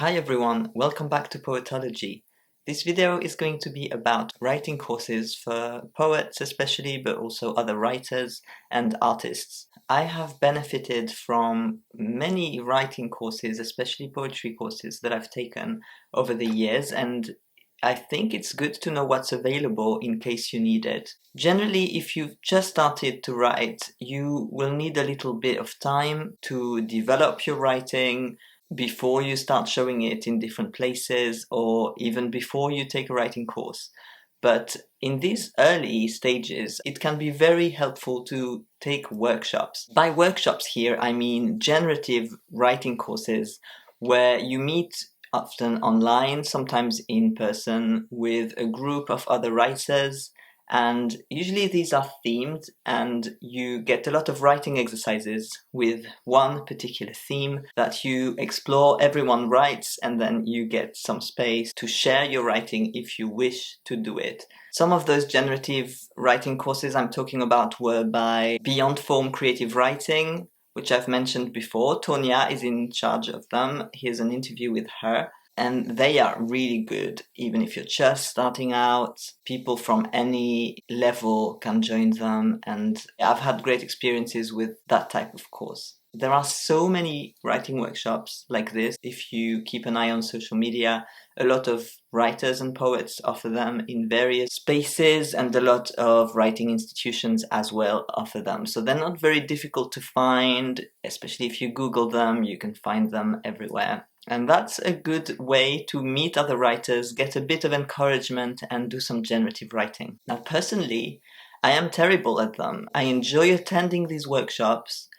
Hi everyone, welcome back to Poetology. This video is going to be about writing courses for poets especially, but also other writers and artists. I have benefited from many writing courses, especially poetry courses that I've taken over the years, and I think it's good to know what's available in case you need it. Generally, if you've just started to write, you will need a little bit of time to develop your writing, before you start showing it in different places or even before you take a writing course. But in these early stages, it can be very helpful to take workshops. By workshops here, I mean generative writing courses where you meet often online, sometimes in person, with a group of other writers. And usually these are themed, and you get a lot of writing exercises with one particular theme that you explore. Everyone writes, and then you get some space to share your writing if you wish to do it. Some of those generative writing courses I'm talking about were by Beyond Form Creative Writing, which I've mentioned before. Tonya is in charge of them. Here's an interview with her. And they are really good, even if you're just starting out. People from any level can join them, and I've had great experiences with that type of course. There are so many writing workshops like this. If you keep an eye on social media, a lot of writers and poets offer them in various spaces, and a lot of writing institutions as well offer them. So they're not very difficult to find, especially if you Google them, you can find them everywhere. And that's a good way to meet other writers, get a bit of encouragement, and do some generative writing. Now, personally, I am terrible at them. I enjoy attending these workshops.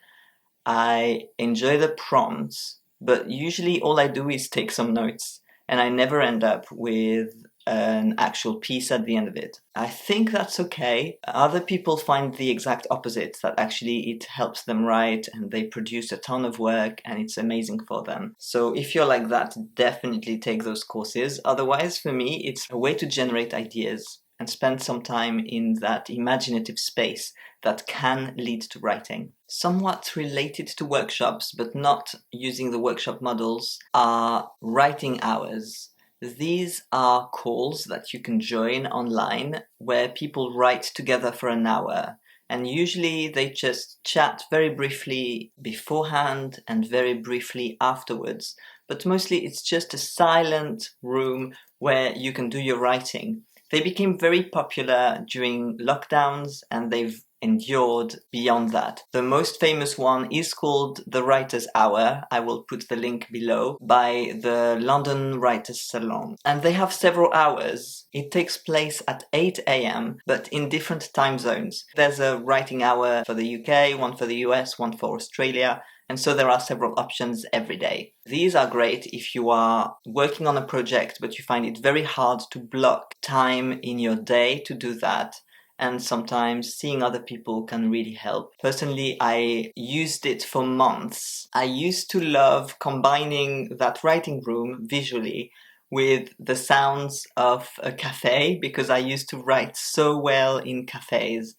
I enjoy the prompts, but usually all I do is take some notes, and I never end up with an actual piece at the end of it. I think that's okay. Other people find the exact opposite, that actually it helps them write and they produce a ton of work and it's amazing for them. So if you're like that, definitely take those courses. Otherwise, for me, it's a way to generate ideas and spend some time in that imaginative space that can lead to writing. Somewhat related to workshops, but not using the workshop models, are writing hours. These are calls that you can join online where people write together for an hour. And usually they just chat very briefly beforehand and very briefly afterwards. But mostly it's just a silent room where you can do your writing. They became very popular during lockdowns, and they've endured beyond that. The most famous one is called The Writer's Hour. I will put the link below, by the London Writers' Salon. And they have several hours. It takes place at 8 a.m, but in different time zones. There's a writing hour for the UK, one for the US, one for Australia. And so there are several options every day. These are great if you are working on a project, but you find it very hard to block time in your day to do that. And sometimes seeing other people can really help. Personally, I used it for months. I used to love combining that writing room visually with the sounds of a cafe, because I used to write so well in cafes.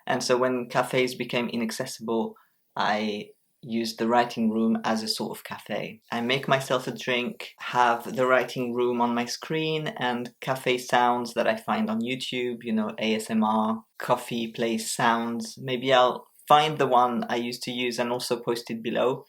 And so when cafes became inaccessible, I used the writing room as a sort of cafe. I make myself a drink, have the writing room on my screen, and cafe sounds that I find on YouTube, ASMR, coffee place sounds. Maybe I'll find the one I used to use and also post it below.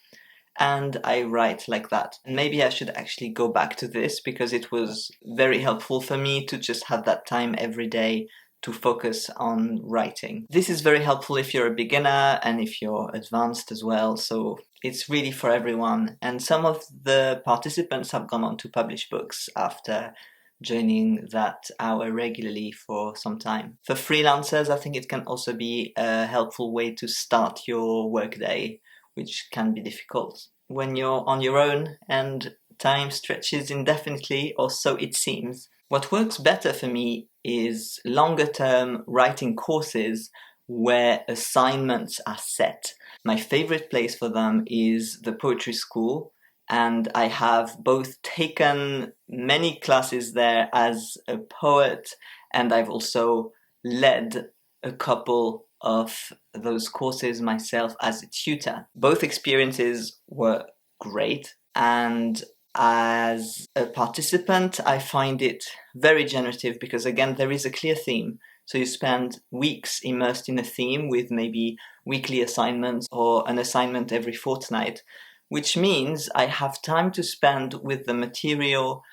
And I write like that. And maybe I should actually go back to this, because it was very helpful for me to just have that time every day to focus on writing. This is very helpful if you're a beginner and if you're advanced as well, so it's really for everyone. And some of the participants have gone on to publish books after joining that hour regularly for some time. For freelancers, I think it can also be a helpful way to start your workday, which can be difficult when you're on your own and time stretches indefinitely, or so it seems. What works better for me is longer term writing courses where assignments are set. My favorite place for them is the poetry school, and I have both taken many classes there as a poet, and I've also led a couple of those courses myself as a tutor. Both experiences were great, and As a participant, I find it very generative because, again, there is a clear theme. So you spend weeks immersed in a theme with maybe weekly assignments or an assignment every fortnight, which means I have time to spend with the material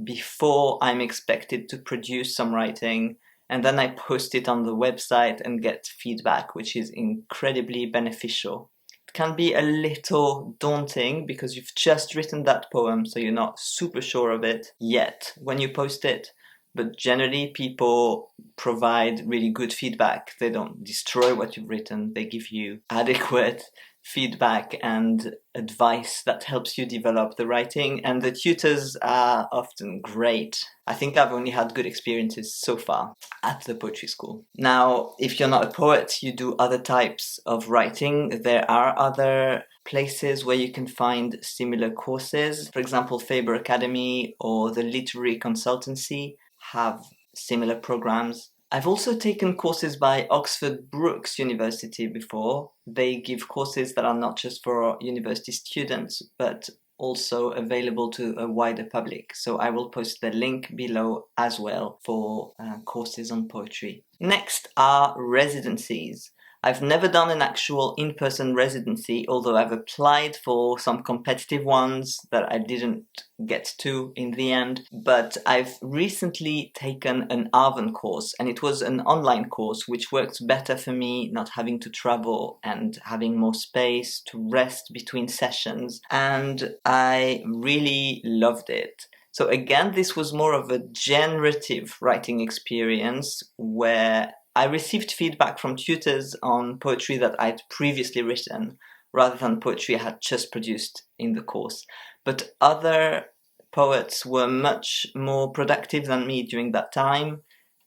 before I'm expected to produce some writing, and then I post it on the website and get feedback, which is incredibly beneficial. It can be a little daunting because you've just written that poem, so you're not super sure of it yet when you post it. But generally, people provide really good feedback. They don't destroy what you've written. They give you adequate feedback and advice that helps you develop the writing. And the tutors are often great. I think I've only had good experiences so far at the poetry school. Now, if you're not a poet, you do other types of writing. There are other places where you can find similar courses. For example, Faber Academy or the Literary Consultancy have similar programs. I've also taken courses by Oxford Brookes University before. They give courses that are not just for university students, but also available to a wider public. So I will post the link below as well for courses on poetry. Next are residencies. I've never done an actual in-person residency, although I've applied for some competitive ones that I didn't get to in the end. But I've recently taken an Arvon course, and it was an online course, which worked better for me, not having to travel and having more space to rest between sessions. And I really loved it. So again, this was more of a generative writing experience where I received feedback from tutors on poetry that I'd previously written, rather than poetry I had just produced in the course. But other poets were much more productive than me during that time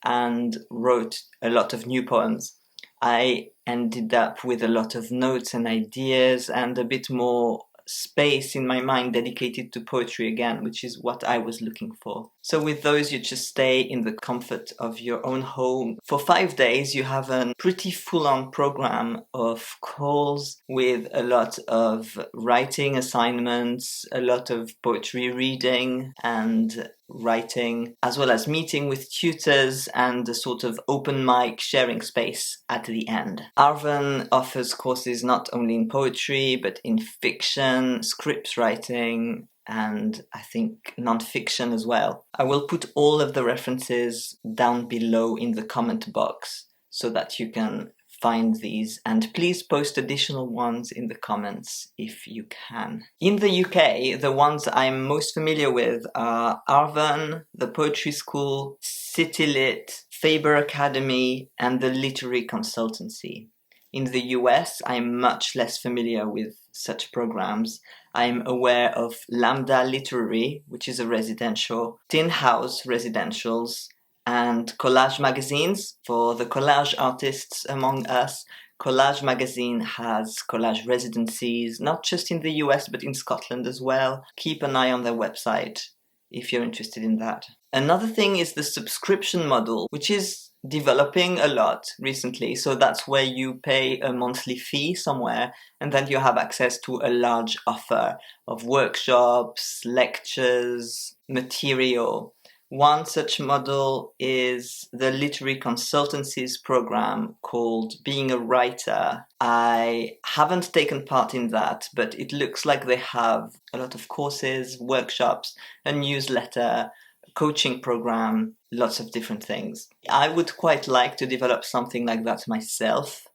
and wrote a lot of new poems. I ended up with a lot of notes and ideas and a bit more space in my mind dedicated to poetry again, which is what I was looking for. So with those, you just stay in the comfort of your own home. For 5 days, you have a pretty full-on program of calls with a lot of writing assignments, a lot of poetry reading and writing, as well as meeting with tutors and a sort of open mic sharing space at the end. Arvon offers courses not only in poetry, but in fiction, script writing, and I think non-fiction as well. I will put all of the references down below in the comment box so that you can find these, and please post additional ones in the comments if you can. In the UK, the ones I'm most familiar with are Arvon, the Poetry School, CityLit, Faber Academy, and the Literary Consultancy. In the US, I'm much less familiar with such programs. I'm aware of Lambda Literary, which is a residential, Tin House residentials, and collage magazines. For the collage artists among us, Collage Magazine has collage residencies, not just in the US, but in Scotland as well. Keep an eye on their website if you're interested in that. Another thing is the subscription model, which is developing a lot recently. So that's where you pay a monthly fee somewhere, and then you have access to a large offer of workshops, lectures, material. One such model is the Literary Consultancy's program called Being a Writer. I haven't taken part in that, but it looks like they have a lot of courses, workshops, a newsletter, a coaching program, lots of different things. I would quite like to develop something like that myself,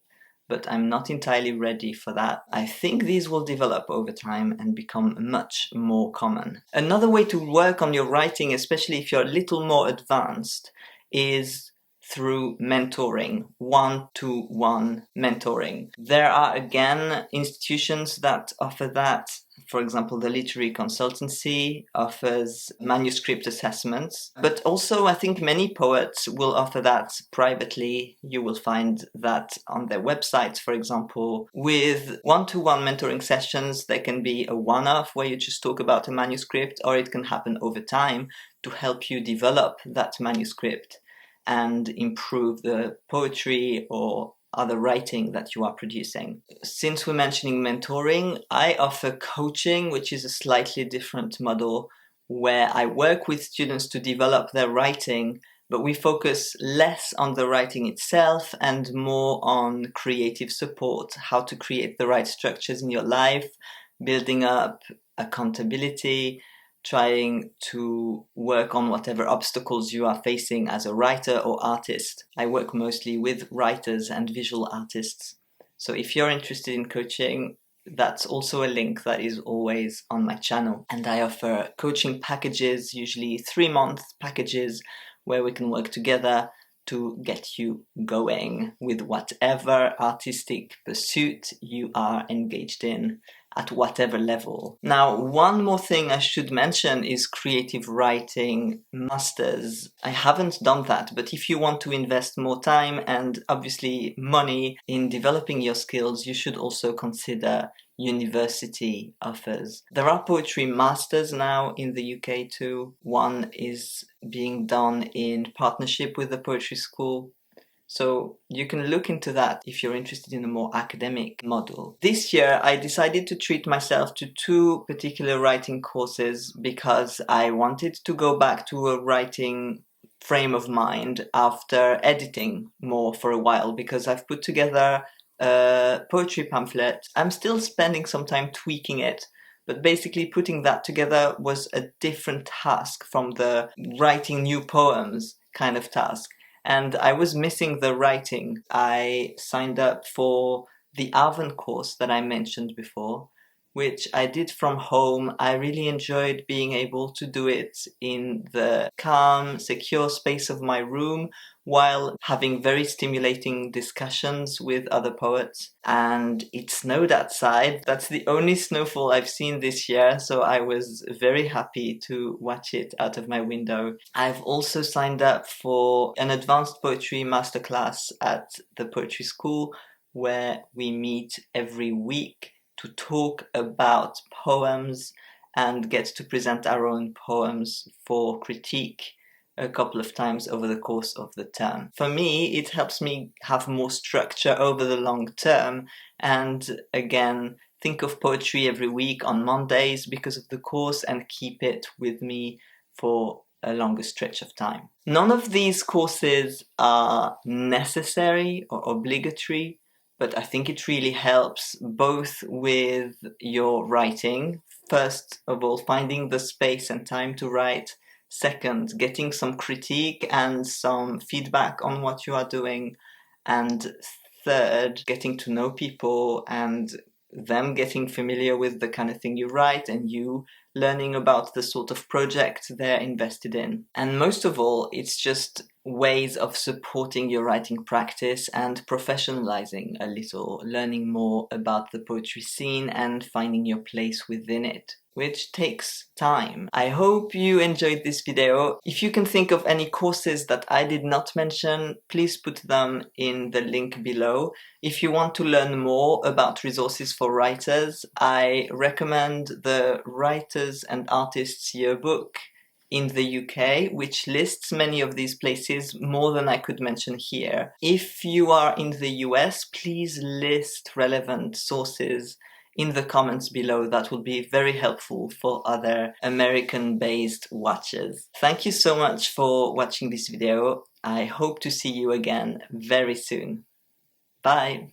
but I'm not entirely ready for that. I think these will develop over time and become much more common. Another way to work on your writing, especially if you're a little more advanced, is through mentoring, one-to-one mentoring. There are, again, institutions that offer that. For example, the Literary Consultancy offers manuscript assessments, but also I think many poets will offer that privately. You will find that on their websites, for example. With one-to-one mentoring sessions, there can be a one-off where you just talk about a manuscript, or it can happen over time to help you develop that manuscript and improve the poetry or other writing that you are producing. Since we're mentioning mentoring, I offer coaching, which is a slightly different model where I work with students to develop their writing, but we focus less on the writing itself and more on creative support, how to create the right structures in your life, building up accountability, trying to work on whatever obstacles you are facing as a writer or artist. I work mostly with writers and visual artists. So if you're interested in coaching, that's also a link that is always on my channel. And I offer coaching packages, usually 3-month packages, where we can work together to get you going with whatever artistic pursuit you are engaged in at whatever level. Now, one more thing I should mention is creative writing masters. I haven't done that, but if you want to invest more time and obviously money in developing your skills, you should also consider university offers. There are poetry masters now in the UK too. One is being done in partnership with the poetry school. So you can look into that if you're interested in a more academic model. This year, I decided to treat myself to 2 particular writing courses because I wanted to go back to a writing frame of mind after editing more for a while, because I've put together a poetry pamphlet. I'm still spending some time tweaking it, but basically putting that together was a different task from the writing new poems kind of task. And I was missing the writing. I signed up for the Arvon course that I mentioned before, which I did from home. I really enjoyed being able to do it in the calm, secure space of my room while having very stimulating discussions with other poets. And it snowed outside. That's the only snowfall I've seen this year, so I was very happy to watch it out of my window. I've also signed up for an advanced poetry masterclass at the poetry school, where we meet every week to talk about poems and get to present our own poems for critique a couple of times over the course of the term. For me, it helps me have more structure over the long term, and again, think of poetry every week on Mondays because of the course and keep it with me for a longer stretch of time. None of these courses are necessary or obligatory, but I think it really helps both with your writing. First of all, finding the space and time to write. Second, getting some critique and some feedback on what you are doing. And third, getting to know people and them getting familiar with the kind of thing you write and you learning about the sort of project they're invested in. And most of all, it's just ways of supporting your writing practice and professionalizing a little, learning more about the poetry scene and finding your place within it, which takes time. I hope you enjoyed this video. If you can think of any courses that I did not mention, please put them in the link below. If you want to learn more about resources for writers, I recommend the Writers and Artists Yearbook in the UK, which lists many of these places, more than I could mention here. If you are in the US, please list relevant sources in the comments below. That will be very helpful for other American-based watchers. Thank you so much for watching this video. I hope to see you again very soon. Bye!